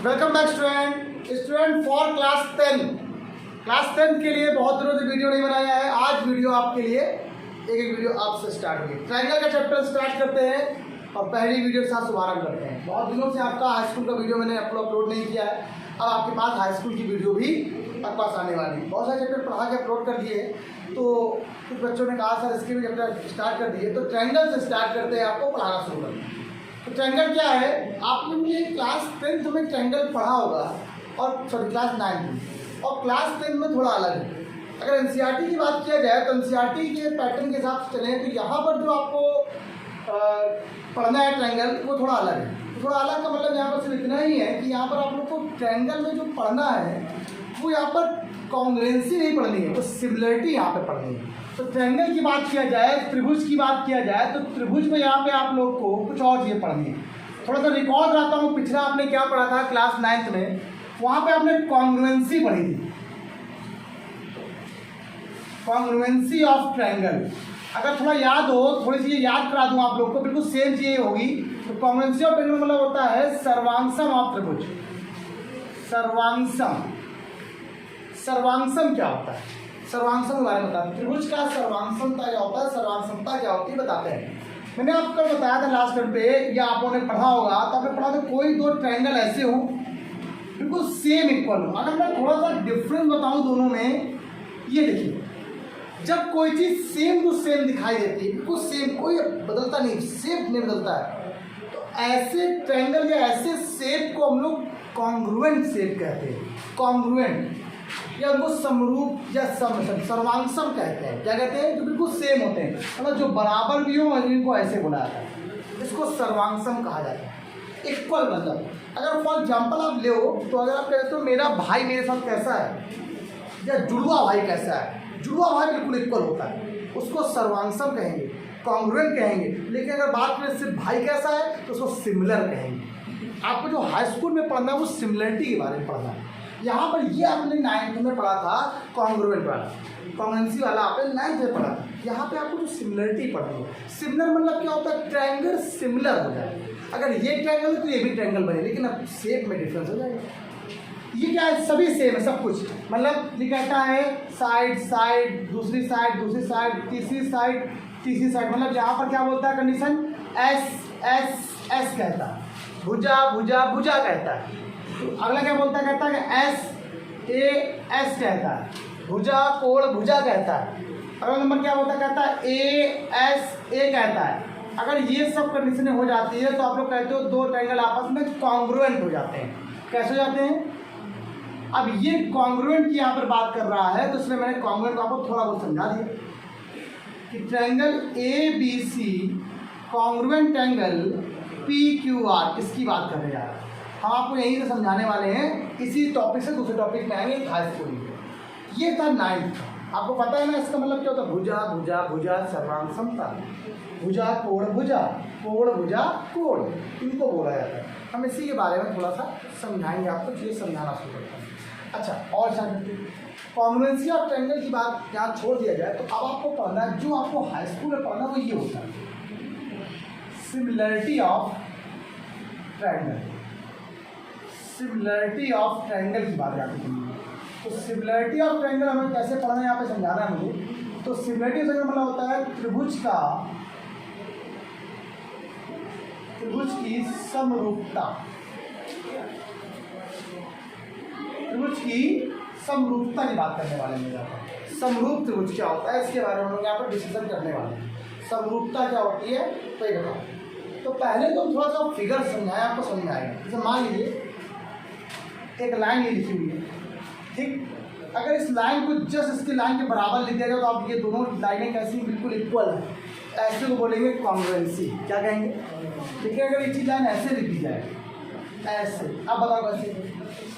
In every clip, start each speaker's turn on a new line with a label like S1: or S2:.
S1: Welcome back student for class 10 के लिए बहुत दिनों से वीडियो नहीं बनाया है। आज वीडियो आपके लिए एक वीडियो आपसे स्टार्ट हुई। ट्रायंगल का चैप्टर स्टार्ट करते हैं और पहली वीडियो के साथ शुभारंभ करते हैं। बहुत दिनों से आपका हाई स्कूल का वीडियो मैंने अपलोड नहीं किया है। अब आपके पास हाई स्कूल की वीडियो भी आपके पास आने वाली है। बहुत सारे चैप्टर पढ़ा के अपलोड कर दिए, तो कुछ बच्चों ने कहा सर इसके भी चैप्टर स्टार्ट कर दिए। तो ट्रायंगल से स्टार्ट करते हैं, आपको पढ़ाना शुरू करते हैं। तो ट्रायंगल क्या है, आपने मुझे क्लास 10 में ट्रायंगल पढ़ा होगा और सॉरी क्लास 9 में, और क्लास 10 में थोड़ा अलग है। अगर एनसीईआरटी की बात किया जाए तो एनसीईआरटी के पैटर्न के हिसाब से चलें तो यहाँ पर जो आपको पढ़ना है ट्रायंगल वो थोड़ा अलग है। थोड़ा अलग का मतलब यहाँ पर सिर्फ इतना ही है कि यहाँ पर आप लोग को ट्रायंगल में जो पढ़ना है वो यहाँ पर कॉन्ग्रुएंसी नहीं पढ़नी है, तो सिमिलरिटी यहाँ पर पढ़नी है। तो ट्रायंगल की बात किया जाए, त्रिभुज की बात किया जाए तो त्रिभुज में यहाँ पे आप लोग को कुछ और चीज़ें पढ़नी है। थोड़ा सा रिकॉर्ड कराता हूँ, पिछला आपने क्या पढ़ा था क्लास 9 में, वहाँ पे आपने कॉन्ग्रुएंसी पढ़ी थी, कॉन्ग्रुएंसी ऑफ ट्रायंगल। अगर थोड़ा याद हो, थोड़ी सी याद करा दूँ आप लोग को, बिल्कुल सेम चीज़ होगी। तो कॉन्ग्रुएंसी ऑफ ट्रायंगल मतलब होता है सर्वांगसम ऑफ त्रिभुज। सर्वांगसम क्या होता है, सर्वांगसम के बारे में बताते हैं। त्रिभुज का सर्वांगसमता क्या होता है, सर्वांगसमता क्या होती है बताते हैं। मैंने आपको बताया था लास्ट टाइम पे, या आप लोगों ने पढ़ा होगा, तो आपने पढ़ा था कोई दो ट्रायंगल ऐसे हो बिल्कुल सेम इक्वल हो। अगर मैं थोड़ा सा डिफरेंस बताऊं दोनों में, ये देखिए, जब कोई चीज़ सेम टू सेम दिखाई देती है, बिल्कुल सेम, कोई बदलता नहीं, शेप नहीं बदलता है, तो ऐसे ट्रायंगल या ऐसे शेप को हम लोग कॉन्ग्रुएंट शेप कहते हैं। कॉन्ग्रुएंट या उनको समरूप या सर्वांगसम कहते हैं। क्या कहते हैं? जो बिल्कुल सेम होते हैं, मतलब जो बराबर भी हो, इनको ऐसे बुलाया जाता है, इसको सर्वांगसम कहा जाता है। इक्वल मतलब अगर फॉर एग्जाम्पल आप ले हो, तो अगर आप कहते हो मेरा भाई मेरे साथ कैसा है, या जुड़वा भाई कैसा है, जुड़वा भाई बिल्कुल इक्वल होता है, उसको सर्वांगसम कहेंगे, कॉन्ग्रुएंट कहेंगे। लेकिन अगर बात करें सिर्फ भाई कैसा है तो उसको सिमिलर कहेंगे। आपको जो हाई स्कूल में पढ़ना है वो सिमिलरिटी के बारे में पढ़ना है। यहाँ पर ये आपने 9th में पढ़ा था कॉन्ग्रुएंट वाला, कॉन्ग्रुएंसी वाला आपने 9th में पढ़ा था। यहाँ पे आपको जो सिमिलरिटी पढ़नी है। सिमिलर मतलब क्या होता है, ट्रायंगल सिमिलर हो जाए। अगर ये ट्रायंगल तो ये भी ट्रायंगल बने, लेकिन अब शेप में डिफरेंस हो जाएगा। ये क्या है, सभी सेम है सब कुछ, मतलब ये कहता है साइड साइड, दूसरी साइड, तीसरी साइड, मतलब यहाँ पर क्या बोलता है कंडीशन, एस कहता है, भुजा कहता है। अगला क्या बोलता है, कहता है कि एस कहता है, भुजा कहता है। अगला नंबर क्या बोलता है, कहता है ए कहता है। अगर ये सब कंडीशनें हो जाती है तो आप लोग कहते हो दो ट्रायंगल आपस में कॉन्ग्रुएंट हो जाते हैं। कैसे हो जाते हैं? अब ये कॉन्ग्रुएंट की यहाँ पर बात कर रहा है, तो इसलिए मैंने कॉन्ग्रुएंट को आपको थोड़ा बहुत समझा दिया कि triangle ABC congruent triangle PQR किसकी बात कर रहे हैं। हम आपको यहीं से समझाने वाले हैं, इसी टॉपिक से दूसरे टॉपिक में आएंगे हाई स्कूल में। ये था 9th, आपको पता है ना इसका मतलब क्या होता है, भुजा सर्वांगसमता, भुजा कोण कोण, इनको बोला जाता है। हम इसी के बारे में थोड़ा सा समझाएंगे आपको, चलिए समझाना शुरू करते हैं। अच्छा, और कॉन्ग्रुएंसी ऑफ ट्रायंगल की बात यहाँ छोड़ दिया जाए तो अब आपको पढ़ना है, जो आपको हाई स्कूल में पढ़ना वो ये होता है, similarity of triangle. Similarity of triangle की बात यहाँ पे। तो सिमिलरिटी ऑफ ट्रायंगल हमें कैसे पढ़ना है यहाँ पे समझाना है मुझे। तो सिमिलरिटी ऑफ ट्रायंगल मतलब होता है त्रिभुज की समरूपता। त्रिभुज की समरूपता की बात करने वाले हैं। समरूप त्रिभुज क्या होता है इसके बारे में हम लोग यहाँ पर डिस्कशन करने वाले हैं। समरूपता क्या होती है तो ये बताओ। तो पहले तो थोड़ा सा फिगर समझाएं, आपको समझ में आएगा। जैसे मान लीजिए एक लाइन ये लिखी हुई है, ठीक। अगर इस लाइन को जस्ट इसके लाइन के बराबर लिख दिया जाए तो आप ये दोनों लाइनें कैसी बिल्कुल इक्वल है, ऐसे को बोलेंगे कॉन्ग्रुएंसी। क्या कहेंगे? ठीक है, अगर एक चीज लाइन ऐसे लिखी जाए, ऐसे, अब बताओ कैसे,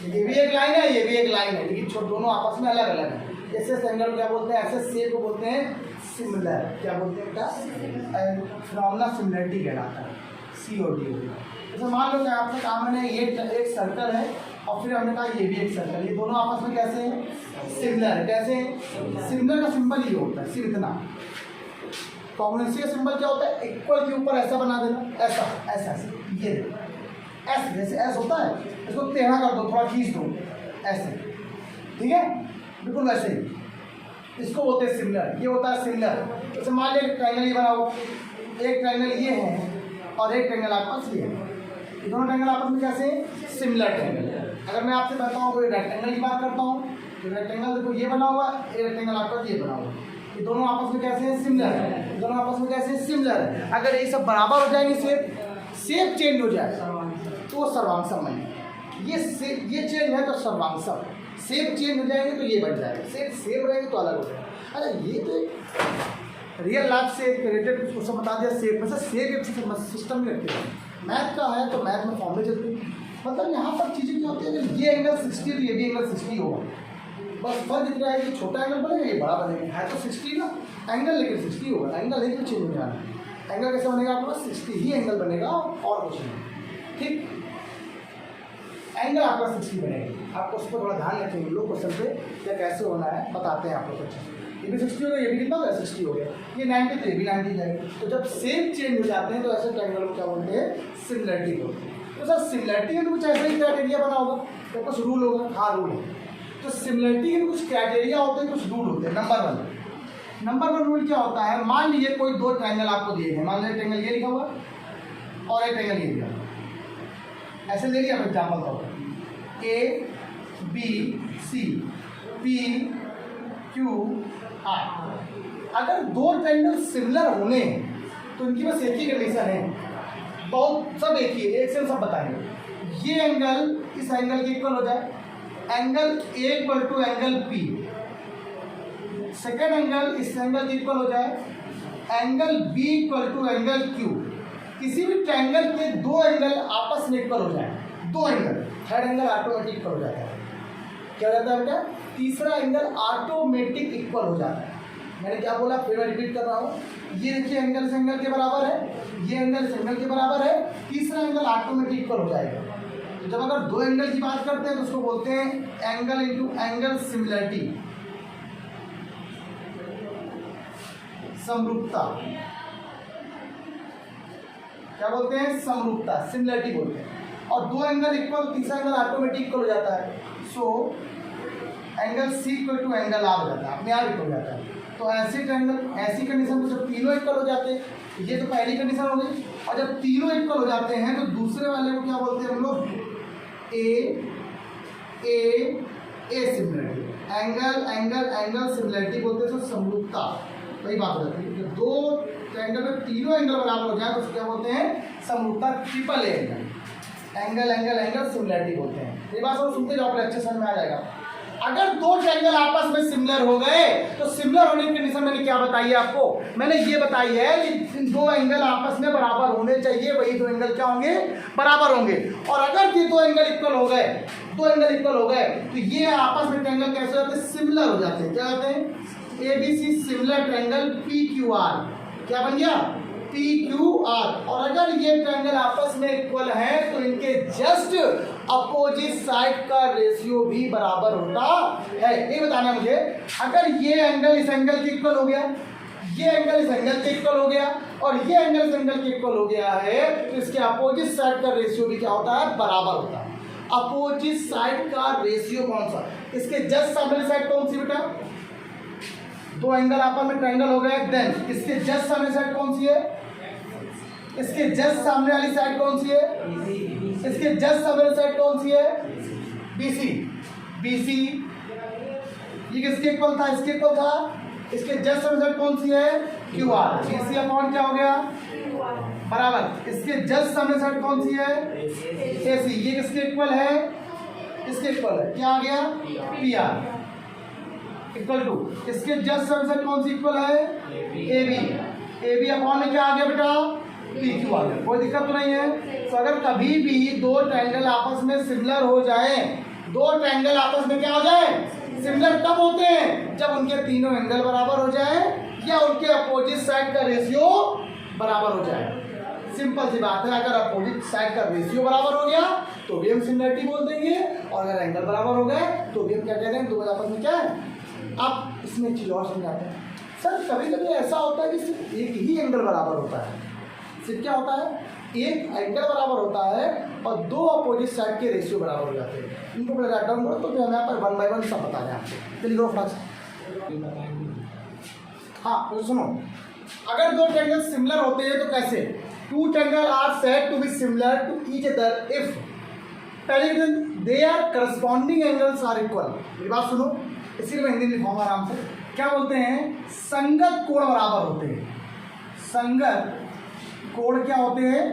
S1: ये भी एक लाइन है, ये भी एक लाइन है, लेकिन दोनों आपस में अलग अलग है। ऐसे एंगल को क्या बोलते हैं, ऐसे शेप को बोलते हैं सिमिलर। क्या बोलते हैं बेटा? फिनोमेना सिमिलरिटी कहलाता है, COD। जैसे मान लो कि आपने कहा मैंने ये एक सर्कल है और फिर हमने कहा ये भी एक सर्कल, ये दोनों आपस में कैसे हैं, सिमिलर है। कैसे हैं? सिमिलर का सिंबल ये होता है, सिर्फ इतना। कॉन्ग्रुएंसी का सिंबल क्या होता है, इक्वल के ऊपर ऐसा बना देना, ऐसा, ये एस, जैसे एस होता है इसको टेढ़ा कर दो, थोड़ा खींच दो ऐसे, ठीक है, बिल्कुल वैसे ही। इसको बोलते हैं सिमिलर, ये होता है सिमिलर। जैसे मान लिया एक ट्रायंगल ये बनाओ, एक ट्रायंगल ये है और एक ट्रायंगल आपके पास ये है, ये दोनों ट्रायंगल आपस में कैसे सिमिलर ट्रायंगल। अगर मैं आपसे बताऊँ कोई रेक्टेंगल की बात करता हूँ, तो रेक्टेंगल देखो ये बना हुआ, ये रेक्टेंगल आपका ये बना हुआ, ये दोनों आपस में कैसे हैं सिमिलर है, दोनों आपस में कैसे सिमिलर है। अगर ये सब बराबर हो जाएंगे, शेप चेंज हो जाए तो सर्वांगसम बनेगा। ये चेंज है तो सर्वांगसम, शेप चेंज हो जाएंगे तो ये बन जाएगा, शेप रहेंगे तो अलग हो जाएगा। अरे ये तो रियल लाइफ से रिलेटेड कुछ सब बता दिया। शेप में से शेप एक सिस्टम में रखते हैं, मैथ का है तो मैथ में फॉर्मूले चलते हैं। मतलब यहाँ पर चीज़ें क्या होती है, अगर ये एंगल 60 तो ये भी एंगल 60 होगा, बस फर्क इतना है कि छोटा एंगल बनेगा, ये बड़ा बनेगा। है तो 60 ना एंगल, लेकिन 60 होगा, एंगल एक भी चेंज नहीं आना। एंगल कैसे बनेगा आपके पास, 60 ही एंगल बनेगा और कुछ नहीं, ठीक। एंगल आपका 60 बनेगा, आपको उस पर थोड़ा ध्यान रखेंगे लोग क्वेश्चन पे, क्या कैसे होना है बताते हैं आप लोग। अच्छा ये भी 60 हो गया, ये भी कितना हो गया 60 हो गया, ये 90 तो ये भी 90 जाएगा। तो जब शेप चेंज हो जाते हैं तो ऐसे ट्रायंगल को क्या बोलते हैं, सिमिलरिटी बोलते हैं। तो सर सिमिलरिटी में कुछ ऐसा ही क्राइटेरिया बना होगा, तो कुछ रूल होगा। हाँ रूल है, तो सिमिलरिटी के कुछ क्राइटेरिया होते हैं, कुछ रूल होते हैं। नंबर वन रूल क्या होता है, मान लीजिए कोई दो ट्रायंगल आपको दिए हैं, मान लीजिए ट्रायंगल ये लिखा हुआ और एक ट्रायंगल ये लिखा, ऐसे ले लिया एग्जाम्पल का, A B C P Q R। अगर दो ट्रायंगल सिमिलर होने तो इनकी बस एक ही कंडीशन है, बहुत सब एक ही है, एक से सब बताएंगे। ये एंगल इस एंगल के इक्वल हो जाए, angle A equal to angle P, second angle इस एंगल के इक्वल हो जाए, angle B equal to angle Q। किसी भी ट्रायंगल के दो एंगल आपस में इक्वल हो जाए, दो angle, third angle automatic equal हो जाता है। क्या हो जाता है बेटा, तीसरा एंगल ऑटोमेटिक इक्वल हो जाता है। मैंने क्या बोला, फिर मैं रिपीट कर रहा हूँ, ये देखिए एंगल से एंगल के बराबर है, ये एंगल से एंगल के बराबर है, तीसरा एंगल ऑटोमेटिक इक्वल हो जाएगा। तो जब अगर दो एंगल की बात करते हैं तो उसको बोलते हैं एंगल इंटू एंगल सिमिलरिटी, समरूपता। क्या बोलते हैं, समरूपता, सिमिलरिटी बोलते हैं। और दो एंगल इक्वल, तीसरा एंगल ऑटोमेटिक इक्वल हो जाता है। So angle C equal to angle R हो जाता है, अपने आप इक्वल हो जाता है। तो ऐसे ट्रायंगल, ऐसी कंडीशन में जब तीनों इक्वल हो जाते हैं, ये तो पहली कंडीशन हो गई। और जब तीनों इक्वल हो जाते हैं तो दूसरे वाले को क्या बोलते हैं हम लोग, ए सिमिलरिटी, एंगल सिमिलरिटी बोलते हैं। तो समरूपता वही बात हो जाती है, जब दो ट्रायंगल में तीनों एंगल बराबर हो जाए तो उसको क्या बोलते हैं, समरूपता। ट्रिपल एंगल सिमिलरिटी बोलते हैं। ये बात सब सुनते जाओ, अच्छे समझ में आ जाएगा। अगर दो ट्रायंगल आपस में सिमिलर हो गए तो सिमिलर होने की कंडीशन मैंने क्या बताई है आपको, मैंने ये बताई है कि इन दो एंगल आपस में बराबर होने चाहिए, वही दो एंगल क्या होंगे, बराबर होंगे। और अगर ये दो एंगल इक्वल हो गए, तो ये आपस में ट्रायंगल कैसे हो जाते हैं, सिमिलर हो जाते हैं। क्या होते हैं, ABC सिमिलर ट्रायंगल PQR, क्या बन गया, PQR। और अगर ये ट्रायंगल आपस में इक्वल है तो इनके जस्ट अपोजिट साइड का रेशियो भी बराबर होता है। ये बताना मुझे, अगर ये एंगल इस एंगल के इक्वल हो गया, ये एंगल इस एंगल के इक्वल हो गया और ये एंगल इस एंगल के इक्वल हो गया है, तो इसके अपोजिट साइड का रेशियो भी क्या होता है, बराबर होता है। अपोजिट साइड का रेशियो कौन सा, इसके जस्ट सामने साइड कौन सी बेटा, दो एंगल आपस में ट्रायंगल हो गए, देन इसके जस्ट सामने साइड कौन सी है, इसके जस्ट सामने वाली साइड कौन सी है, इसके जस्ट सामने साइड कौन सी है, BC। ये किसके इक्वल था, इसके इक्वल था, इसके जस्ट सामने साइड कौन सी है, QR। BC अपॉन क्या हो गया, बराबर, इसके जस्ट सामने साइड कौन सी है, AC। ये किसके इक्वल है, इसके इक्वल है, क्या आ गया, PR इक्वल टू, इसके जस्ट सामने साइड कौन सी इक्वल है, AB अपॉन में क्या आ गया बेटा, PQ आ गया। कोई दिक्कत तो नहीं है। तो अगर कभी भी दो ट्रायंगल आपस में सिमिलर हो जाए, दो ट्रायंगल आपस में क्या हो जाए, सिमिलर कब होते हैं, जब उनके तीनों एंगल बराबर हो जाए या उनके अपोजिट साइड का रेशियो बराबर हो जाए। सिंपल सी बात है, अगर अपोजिट साइड का रेशियो बराबर हो गया तो भी हम सिमिलरिटी बोल देंगे, और अगर एंगल बराबर हो गए तो भी हम क्या कह देंगे, दो आपस में क्या है। अब इसमें एक चीज़ और समझाते हैं सर, कभी कभी ऐसा होता है कि सिर्फ एक ही एंगल बराबर होता है। सिर्फ क्या होता है, एक एंगल बराबर होता है और दो अपोजिट साइड के रेशियो बराबर हो जाते हैं। इनको पहले राइट डाउन करो तो फिर हमें यहाँ पर 1 by 1 सब बता दें आपको। चलिए करो फटाक से। हाँ तो सुनो, अगर दो ट्रायंगल सिमिलर होते हैं तो कैसे? Two triangle are said to be similar to each other if पहले they are corresponding angles are equal. मेरी बात सुनो, इसीलिए मैं हिंदी में लिखाऊंगा आराम से। क्या बोलते हैं? संगत कोण बराबर होते हैं। संगत कोण क्या होते हैं?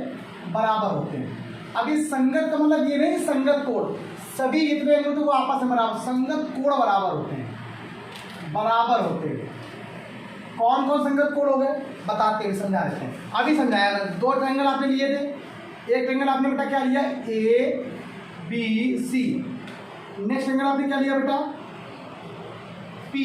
S1: बराबर होते हैं। अभी संगत का मतलब ये नहीं संगत कोण, सभी जितने एंगल तो वो आपस में बराबर, संगत कोण बराबर होते हैं, बराबर होते हैं। कौन कौन संगत कोण हो गए बताते हैं, समझा देते हैं। अभी समझाया, दो ट्रायंगल आपने लिए थे, एक ट्रायंगल आपने बेटा क्या लिया? A B C. Next triangle आपने क्या लिया बेटा? P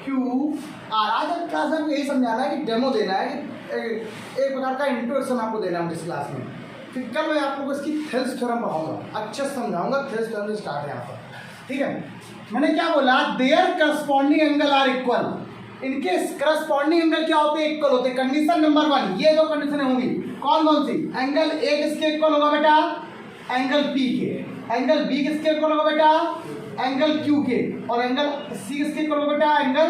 S1: Q R. आज क्लास में यही समझाना है कि डेमो देना है, कि एक प्रकार का इंट्रोडक्शन आपको देना है इस क्लास में। फिर कल मैं आप लोगों को इसकी थेल्स थ्योरम पढ़ाऊंगा, अच्छे से समझाऊंगा। थेल्स थ्योरम से स्टार्ट है यहाँ पर, ठीक है। मैंने क्या बोला? Their corresponding angle are equal. इनके करस्पॉन्डिंग एंगल क्या होते हैं? इक्वल होते हैं। कंडीशन नंबर 1, ये दो कंडीशन होंगी। कौन कौन सी? एंगल ए किसके इक्वल होगा बेटा? एंगल पी के। एंगल बी किसके इक्वल होगा बेटा? एंगल क्यू के। और एंगल सी किसके इक्वल होगा बेटा? एंगल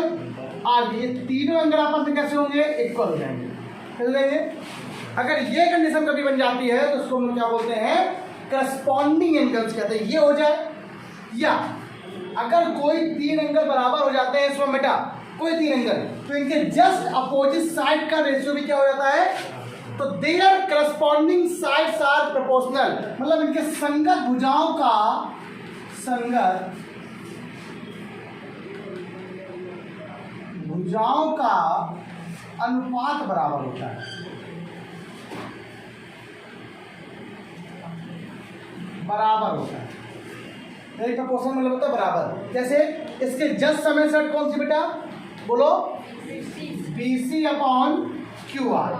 S1: आर के। ये तीनों एंगल आपस में कैसे होंगे? इक्वल हो जाएंगे। समझेंगे? अगर ये कंडीशन कभी बन जाती है तो उसको हम क्या बोलते हैं? करस्पॉन्डिंग एंगल्स कहते हैं। ये हो जाए, या अगर कोई तीन एंगल बराबर हो जाते हैं इसमें बेटा, कोई तीन एंगल, तो इनके जस्ट अपोजिट साइड का रेशियो भी क्या हो जाता है? तो their corresponding sides are proportional. मतलब इनके संगत भुजाओं का, संगत भुजाओं का अनुपात बराबर होता है, बराबर होता है। एक प्रोपोर्शन मतलब होता है बराबर। जैसे इसके जस्ट समय सेट कौन सी बेटा? बोलो, BC upon QR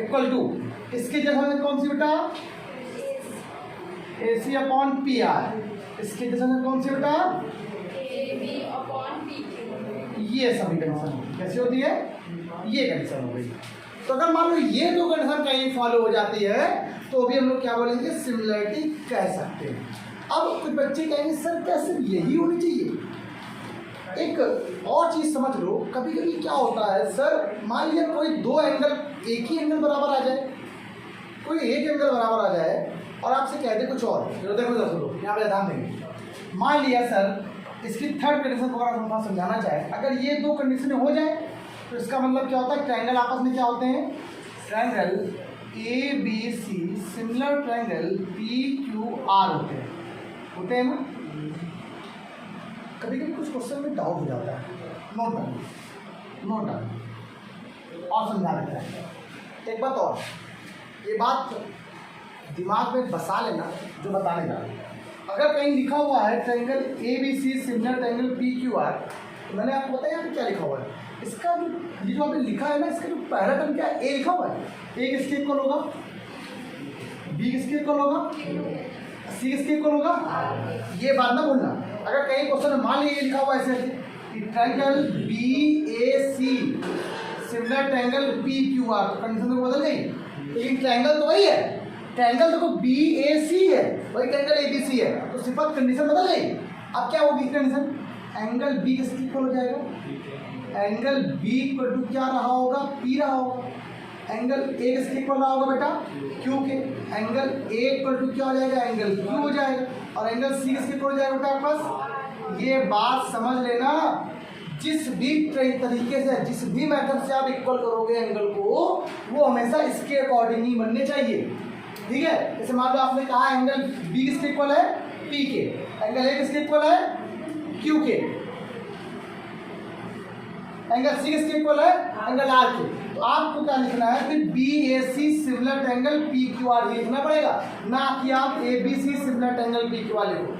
S1: equal to, इसके जैसा में कौन सी बेटा? AC upon PR। इसके जैसा में कौन सी बेटा?
S2: AB upon PQ।
S1: ये सभी कंडीशन कैसी होती है? ये कंडीशन हो गई। तो अगर मान लो ये दो कंडीशन कहीं फॉलो हो जाती है तो भी हम लोग क्या बोलेंगे? सिमिलरिटी कह सकते हैं। अब कुछ बच्चे कहेंगे सर क्या सिर्फ यही होनी चाहिए? एक और चीज समझ लो, कभी कभी क्या होता है सर, मान लिया कोई दो एंगल, एक ही एंगल बराबर आ जाए, कोई एक एंगल बराबर आ जाए और आपसे कह दे कुछ और। देखो देखो यहाँ पे ध्यान देंगे। मान लिया सर इसकी थर्ड कंडीशन वगैरह हम समझाना चाहे, अगर ये दो कंडीशन हो जाए तो इसका मतलब क्या होता है? ट्रायंगल आपस में क्या होते हैं? Triangle ABC similar triangle PQR होते हैं ना। कभी कभी कुछ क्वेश्चन में डाउट हो जाता है, नोट डाउन और समझा देता है। एक बात और, ये बात दिमाग में बसा लेना जो बताने जा रहा हूँ। अगर कहीं लिखा हुआ है triangle ABC similar triangle PQR, तो मैंने आपको बताया यहाँ पे क्या लिखा हुआ है। इसका ये जो आपने लिखा है ना, इसका जो पहला टर्म क्या है? ए लिखा हुआ है। ए किसके इक्वल होगा? बी किसके इक्वल होगा? सी किसके इक्वल होगा? ये बात ना भूलना। अगर कहीं क्वेश्चन में मान लीजिए लिखा हुआ है ऐसे कि triangle BAC similar triangle PQR, तो कंडीशन तो बदल गई, लेकिन ट्रायंगल तो वही है। ट्रायंगल देखो BAC है, वही ट्रायंगल ABC है, तो सिर्फ कंडीशन बदल गई। अब क्या होगी कंडीशन? एंगल B किसके इक्वल हो जाएगा? एंगल B इक्वल टू क्या रहा होगा? P रहा होगा। एंगल A किसके इक्वल रहा होगा बेटा? Q के। एंगल A इक्वल टू क्या हो जाएगा? एंगल Q हो जाएगा। और एंगल C किसके इक्वल हो जाएगा बेटा आपके पास? ये बात समझ लेना, जिस भी तरीके से, जिस भी मेथड से आप इक्वल करोगे एंगल को, वो हमेशा इसके अकॉर्डिंग ही बनने चाहिए, ठीक है। जैसे मान लो आपने कहा एंगल B किसके इक्वल है? P के। एंगल A किसके इक्वल है? Q के। एंगल C किसके इक्वल है? एंगल R के। तो आपको क्या लिखना है फिर? BAC सिमिलर ट्रायंगल PQR ही लिखना पड़ेगा, ना कि आप ABC सिमिलर ट्रायंगल PQR लिखो।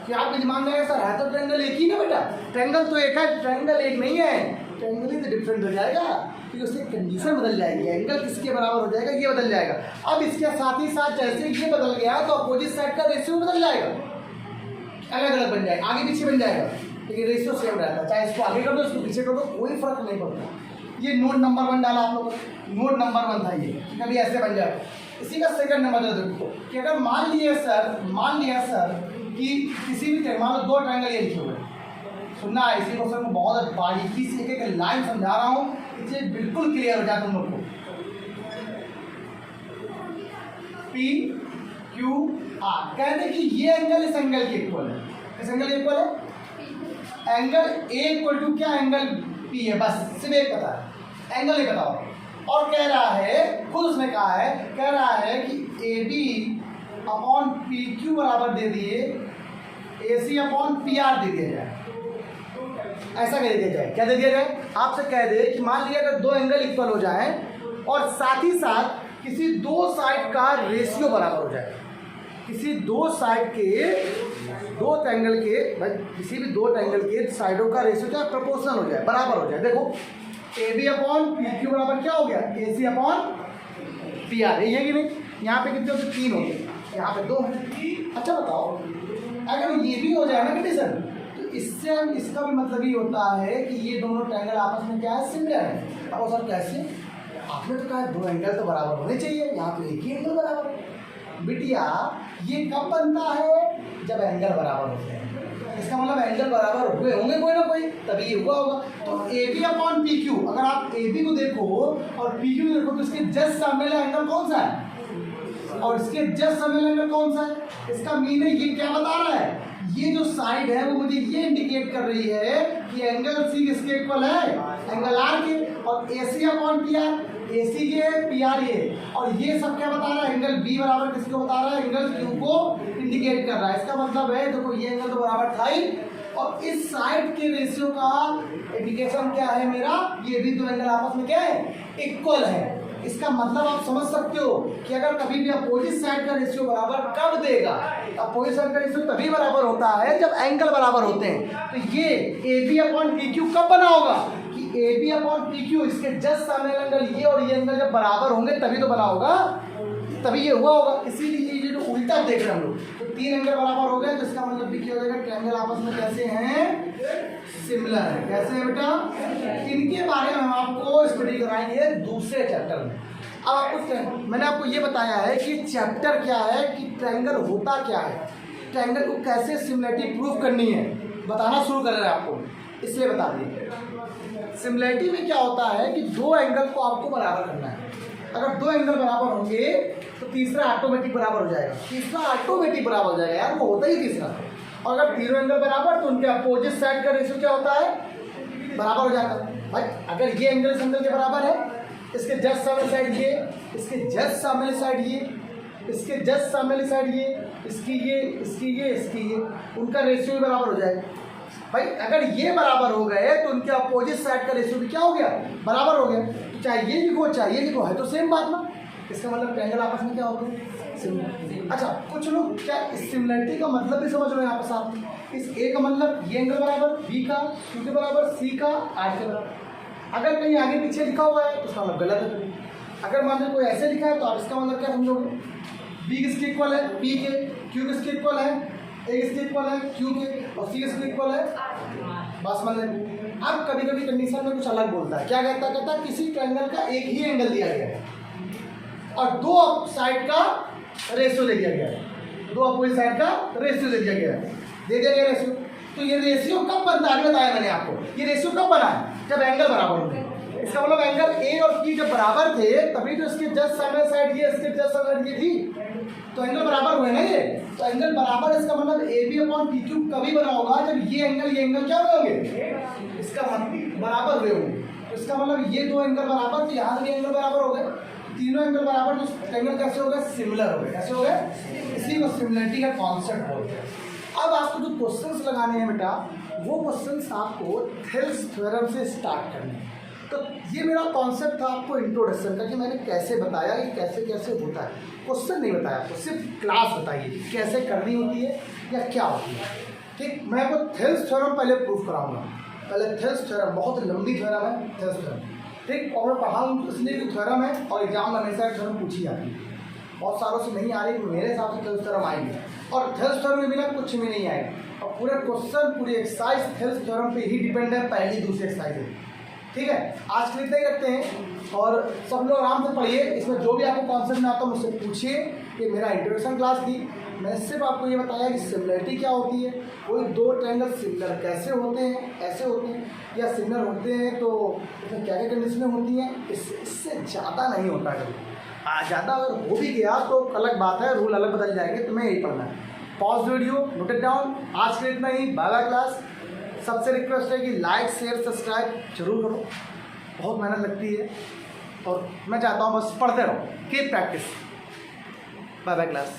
S1: कि आपके दिमाग में सर है तो ट्रायंगल एक ही ना बेटा, ट्रायंगल तो एक है, ट्रायंगल एक नहीं है, ट्रायंगल ही तो डिफरेंट हो जाएगा, क्योंकि उसकी कंडीशन बदल जाएगी। एंगल किसके बराबर हो जाएगा? ये बदल जाएगा। अब इसके साथ ही साथ जैसे ये बदल गया तो अपोजिट साइड का रेशियो बदल जाएगा, अलग अलग बन जाएगा, आगे पीछे बन जाएगा, लेकिन रेशियो सेम रहता है। चाहे इसको आगे कर दो, इसको पीछे कर दो, कोई फर्क नहीं पड़ता। ये नोट नंबर 1 डाला आप लोगों ने, नोट नंबर 1 था ये, कभी ऐसे बन जाए। इसी का सेकंड नंबर देखो कि अगर मान लिया सर कि किसी भी मान लो 2 ट्रायंगल ये लिखे हुए, सुनना है इसी क्वेश्चन को बहुत बारीकी से एक लाइन समझा रहा हूँ, इससे बिल्कुल क्लियर हो जाए तुम लोग को। पी क्यू आर कहते हैं कि ये एंगल इस एंगल के इक्वल है, इस एंगल के इक्वल है, एंगल ए इक्वल टू क्या, एंगल पी है, बस सिर्फ एक पता है, एंगल ये बताओ। और कह रहा है, खुद उसने कहा है, कह रहा है कि A B upon P Q बराबर दे दिए A C upon P R दे दिया जाए। ऐसा कह दिया जाए, क्या दे दिया जाए, आपसे कह दे कि मान लिया अगर 2 एंगल इक्वल हो जाए और साथ ही साथ किसी 2 साइड का रेशियो बराबर हो जाए, किसी 2 साइड के 2 ट्रायंगल के भाई किसी भी 2 ट्रायंगल के साइडों का रेशियो क्या प्रोपोर्शनल हो जाए, बराबर हो जाए। देखो A B upon P Q बराबर क्या हो गया, A C upon P R, ये है कि नहीं, यहाँ पे कितने होते 3 हो गए, यहाँ पे 2 है। अच्छा बताओ अगर ये भी हो जाए ना कंडीशन, तो इससे हम इसका भी मतलब ये होता है कि ये दोनों ट्रायंगल आपस में क्या है, सिमिलर है। अब सर कैसे, आपने तो कहा 2 एंगल तो बराबर होने चाहिए, यहाँ तो एक ही एंगल बराबर है। बिटिया ये कब बनता है, जब एंगल बराबर होते हैं, इसका मतलब एंगल बराबर हुए होंगे कोई ना कोई, तभी ये हुआ होगा। तो A B upon P Q, अगर आप ए बी को देखो और पी क्यू देखो तो इसके जस्ट सामने वाला एंगल कौन सा है और इसके जस्ट सामने वाला एंगल कौन सा है। इसका मीन है, ये क्या बता रहा है, ये जो साइड है वो मुझे ये इंडिकेट कर रही है कि एंगल सी किसके इक्वल है, एंगल आर के, और ए सी अपॉन पी आर, ए सी ये पी आर ये, और ये सब क्या बता रहा है, एंगल बी बराबर किसको बता रहा है, एंगल क्यू को इंडिकेट कर रहा है। इसका मतलब है देखो ये एंगल तो बराबर था ही, और इस साइड के रेशियो का इंडिकेशन क्या है मेरा, ये भी 2 एंगल आपस में क्या है, इक्वल है। इसका मतलब आप समझ सकते हो कि अगर कभी भी अपोजिट साइड का रेशियो बराबर कब देगा, अपोजिट साइड का रेशियो तभी बराबर होता है जब एंगल बराबर होते हैं। तो ये A B upon P Q कब बना होगा कि A B upon P Q, इसके जस्ट सामने एंगल ये और ये एंगल जब बराबर होंगे तभी तो बना होगा, तभी ये हुआ होगा। इसीलिए ये जो उल्टा देख रहे हैं हम लोग, तो 3 एंगल बराबर हो गए, तो इसका मतलब भी क्या हो जाएगा, ट्रायंगल आपस में कैसे हैं, सिमिलर है। कैसे है बेटा, इनके बारे में हम आपको स्टडी कराएंगे दूसरे चैप्टर में। अब आपको मैंने आपको ये बताया है कि चैप्टर क्या है, कि ट्रायंगल होता क्या है, ट्रायंगल को कैसे सिमिलरिटी प्रूव करनी है, बताना शुरू कर रहे हैं आपको, इसलिए बता दिए। सिमिलरिटी में क्या होता है कि 2 एंगल को आपको बराबर करना है। अगर 2 एंगल बराबर होंगे तो तीसरा ऑटोमेटिक बराबर हो जाएगा, तीसरा ऑटोमेटिक बराबर हो जाएगा यार, वो होता ही तीसरा। और अगर तीनों एंगल बराबर तो उनके अपोजिट साइड का रेशियो क्या होता है, बराबर हो जाता है। भाई अगर ये एंगल इस एंगल के बराबर है, इसके जस्ट सामने साइड ये, इसके जस्ट सामने साइड ये, इसके जस्ट सामने साइड ये, इसकी ये, इसकी ये, इसकी ये, उनका रेशियो भी बराबर हो जाएगा। भाई अगर ये बराबर हो गए तो उनके अपोजिट साइड का रेशियो भी क्या हो गया, बराबर हो गया। तो चाहे ये लिखो चाहे ये लिखो, है तो सेम बात ना। इसका मतलब ट्रायंगल आपस में क्या हो गया, सिमिलर। अच्छा कुछ लोग क्या इस सिमिलरिटी का मतलब भी समझ रहे हैं यहाँ पर साथ, इस ए का मतलब ये एंगल बराबर, बी का क्यू के बराबर, सी का आर के बराबर। अगर कहीं आगे पीछे लिखा हुआ है तो उसका मतलब गलत है। अगर मान लो कोई ऐसे लिखा है तो आप इसका मतलब क्या समझोगे, बी किसके इक्वल है, पी के, क्यू किसके इक्वल है, ए किसके इक्वल है, क्यू के, और सी किसके इक्वल है, बस मतलब। अब कभी कभी कंडीशन में कुछ अलग बोलता है, क्या कहता है किसी ट्रायंगल का एक ही एंगल दिया गया है और 2 साइड का रेशियो दे दिया गया है, 2 अपोजिट साइड का रेशियो दे दिया गया है, दे दिया गया रेशियो। तो ये रेशियो कब बनता है, बताया मैंने आपको, ये रेशियो कब बना है, जब एंगल बराबर होंगे। इसका मतलब एंगल ए और पी जब बराबर थे तभी तो इसके जस्ट सामने साइड ये, इसके जस्ट सामने ये थी, तो एंगल बराबर हुए ना ये। तो एंगल बराबर, इसका मतलब A B upon P Q कभी बना होगा जब ये एंगल क्या हुए होंगे, इसका मतलब बराबर हुए होंगे। तो इसका मतलब ये 2 एंगल बराबर, तो यहाँ से एंगल बराबर हो गए, तीनों एंगल बराबर, तो एंगल कैसे हो गए, सिमिलर हो गए। कैसे हो गए, इसी को सिमिलरिटी का कॉन्सेप्ट बोलते हैं। अब आपको जो क्वेश्चंस लगाने हैं बेटा, वो क्वेश्चंस आपको थेल्स थ्योरम से स्टार्ट करने हैं। तो ये मेरा कॉन्सेप्ट था आपको इंट्रोडक्शन का, कि मैंने कैसे बताया कि कैसे कैसे होता है। क्वेश्चन नहीं बताया आपको, सिर्फ क्लास बताइए कि कैसे करनी होती है या क्या होती है। ठीक, मैं आपको थेल्स थ्योरम पहले प्रूफ कराऊंगा। पहले थेल्स थ्योरम बहुत लंबी थ्योरम है, थेल्स थ्योरम, ठीक, और मैं पढ़ाऊँ इसलिए भी थ्योरम है, और एग्जाम में हमेशा थ्योरम पूछी जाती है, बहुत सालों से नहीं आ रही, मेरे हिसाब से थेल्स थ्योरम आएंगे, और थेल्स थ्योरम में बिना कुछ भी नहीं आएगा। और पूरे क्वेश्चन पूरी एक्सरसाइज थेल्स थ्योरम पे ही डिपेंड है, पहली दूसरी एक्सरसाइज है। ठीक है, आज के लिए इतना ही करते हैं और सब लोग आराम से पढ़िए। इसमें जो भी आपको कॉन्सेप्ट में आता है मुझसे पूछिए। ये मेरा इंट्रोडक्शन क्लास थी, मैंने सिर्फ आपको ये बताया कि सिमिलरिटी क्या होती है, कोई दो ट्रायंगल सिमिलर कैसे होते हैं, ऐसे होते हैं, या सिमिलर होते हैं तो इसमें क्या क्या कंडीशनें होती हैं, इससे ज़्यादा नहीं होता है। ज़्यादा अगर हो भी गया तो अलग बात है, रूल अलग बदल जाएंगे, तुम्हें यही पढ़ना है। Pause video, note it down. आज के लिए इतना ही, बाय बाय क्लास। सबसे रिक्वेस्ट है कि लाइक शेयर सब्सक्राइब जरूर करो, बहुत मेहनत लगती है और मैं चाहता हूँ बस पढ़ते रहो, keep practice. Bye bye class.